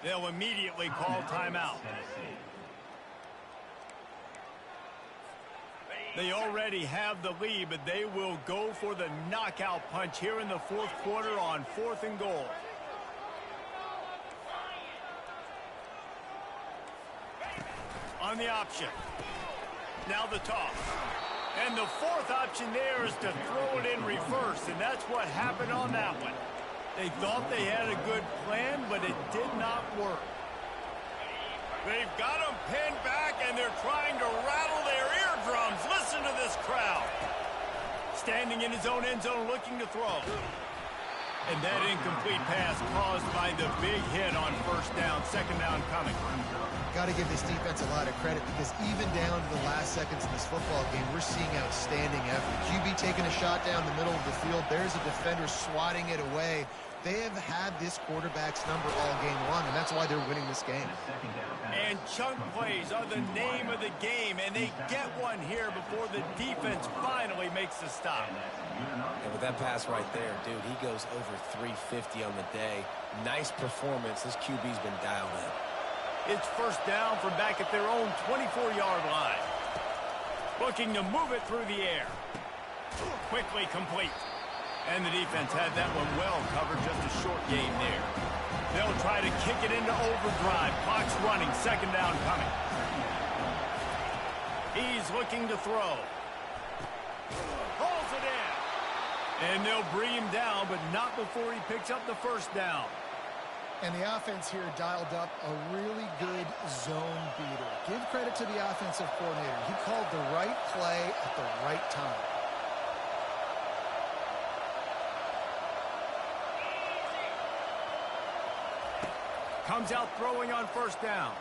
S1: They'll immediately call timeout. They already have the lead, but they will go for the knockout punch here in the 4th quarter on 4th and goal. On the option. Now the toss. And the 4th option there is to throw it in reverse, and that's what happened on that one. They thought they had a good plan, but it did not work. They've got them pinned back, and they're trying to rattle their eardrums. Listen to this crowd. Standing in his own end zone looking to throw. And that incomplete pass caused by the big hit on 1st down, 2nd down coming.
S2: Got to give this defense a lot of credit because even down to the last seconds in this football game, we're seeing outstanding effort. QB taking a shot down the middle of the field. There's a defender swatting it away. They have had this quarterback's number all game long, and that's why they're winning this game.
S1: And chunk plays are the name of the game, and they get one here before the defense finally makes the stop.
S3: And with that pass right there, dude, he goes over 350 on the day. Nice performance. This QB's been dialed in.
S1: It's 1st down from back at their own 24-yard line. Looking to move it through the air. Quickly complete. And the defense had that one well covered, just a short game there. They'll try to kick it into overdrive. Clock's running, 2nd down coming. He's looking to throw. Holds it in. And they'll bring him down, but not before he picks up the 1st down.
S2: And the offense here dialed up a really good zone beater. Give credit to the offensive coordinator. He called the right play at the right time.
S1: Comes out throwing on 1st down.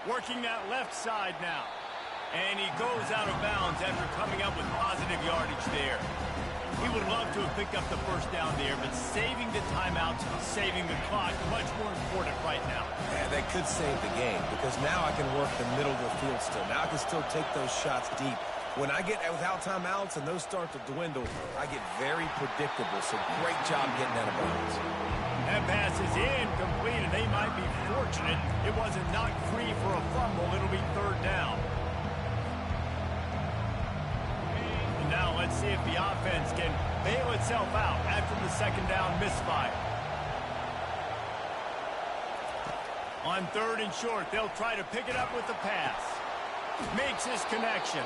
S1: Working that left side now. And he goes out of bounds after coming up with positive yardage there. He would love to have picked up the first down there, but saving the timeouts, saving the clock, much more important right now.
S3: Yeah, they could save the game because now I can work the middle of the field still. Now I can still take those shots deep. When I get without timeouts and those start to dwindle, I get very predictable. So great job getting out of bounds.
S1: That pass is incomplete, and they might be fortunate it wasn't knocked free for a fumble. It'll be third down. And now let's see if the offense can bail itself out after the second down misfire. On third and short, they'll try to pick it up with the pass. Makes his connection.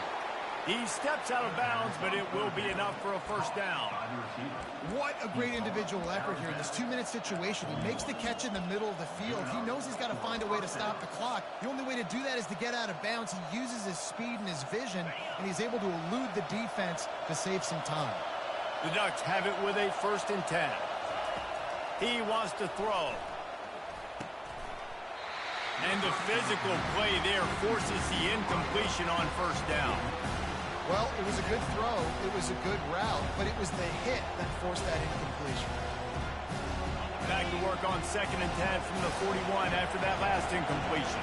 S1: He steps out of bounds, but it will be enough for a first down.
S2: What a great individual effort here in this 2-minute situation. He makes the catch in the middle of the field. He knows he's got to find a way to stop the clock. The only way to do that is to get out of bounds. He uses his speed and his vision, and he's able to elude the defense to save some time.
S1: The Ducks have it with a 1st and 10. He wants to throw. And the physical play there forces the incompletion on first down.
S2: Well, it was a good throw, it was a good route, but it was the hit that forced that incompletion.
S1: Back to work on 2nd and 10 from the 41 after that last incompletion.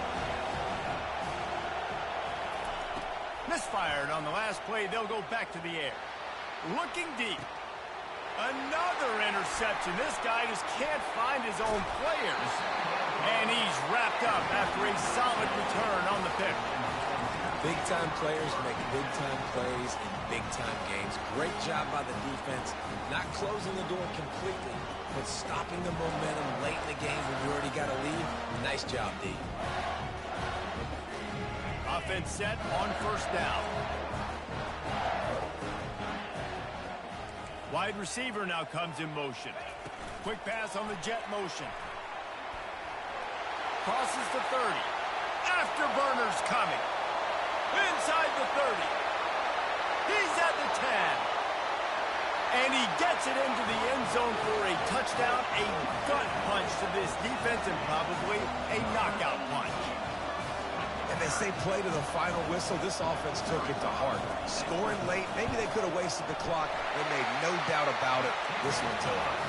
S1: Misfired on the last play, they'll go back to the air. Looking deep. Another interception. This guy just can't find his own players. And he's wrapped up after a solid return on the pick.
S3: Big-time players make big-time plays in big-time games. Great job by the defense, not closing the door completely, but stopping the momentum late in the game when you already got a lead. Nice job, D.
S1: Offense set on first down. Wide receiver now comes in motion. Quick pass on the jet motion. Crosses the 30. Afterburner's coming. Inside the 30. He's at the 10. And he gets it into the end zone for a touchdown, a gut punch to this defense, and probably a knockout punch.
S3: And they say play to the final whistle. This offense took it to heart. Scoring late, maybe they could have wasted the clock. They made no doubt about it. This one took it.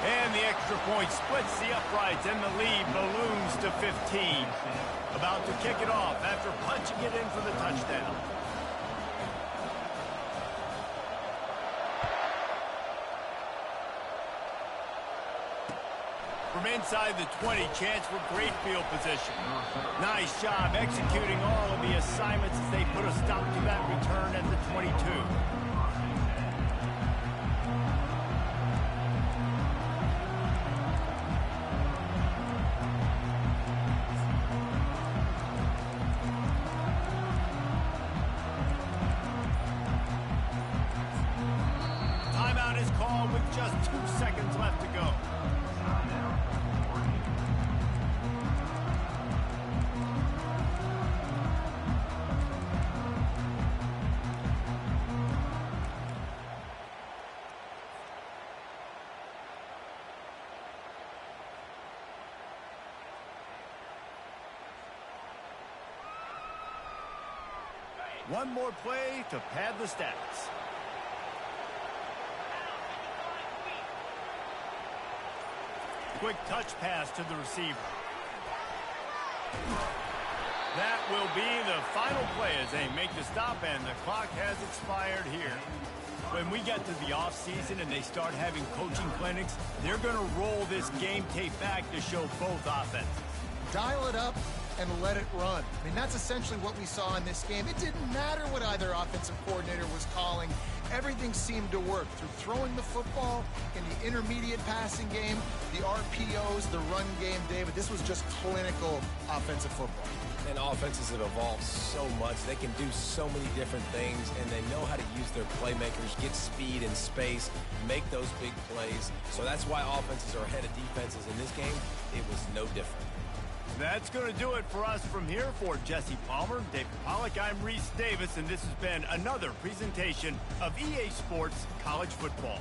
S1: And the extra point splits the uprights, and the lead balloons to 15. About to kick it off after punching it in for the touchdown. From inside the 20, chance for great field position. Nice job executing all of the assignments as they put a stop to that return at the 22. Timeout is called with just 2 seconds left to go. One more play to pad the stats. Quick touch pass to the receiver. That will be the final play as they make the stop, and the clock has expired here. When we get to the offseason and they start having coaching clinics, they're going to roll this game tape back to show both offenses.
S2: Dial it up and let it run. I mean, that's essentially what we saw in this game. It didn't matter what either offensive coordinator was calling. Everything seemed to work through throwing the football in the intermediate passing game, the RPOs, the run game, David. This was just clinical offensive football.
S3: And offenses have evolved so much. They can do so many different things, and they know how to use their playmakers, get speed and space, make those big plays. So that's why offenses are ahead of defenses in this game. It was no different.
S1: That's going to do it for us from here. For Jesse Palmer, David Pollack, I'm Reese Davis, and this has been another presentation of EA Sports College Football.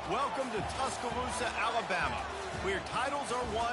S1: Welcome to Tuscaloosa, Alabama, where titles are won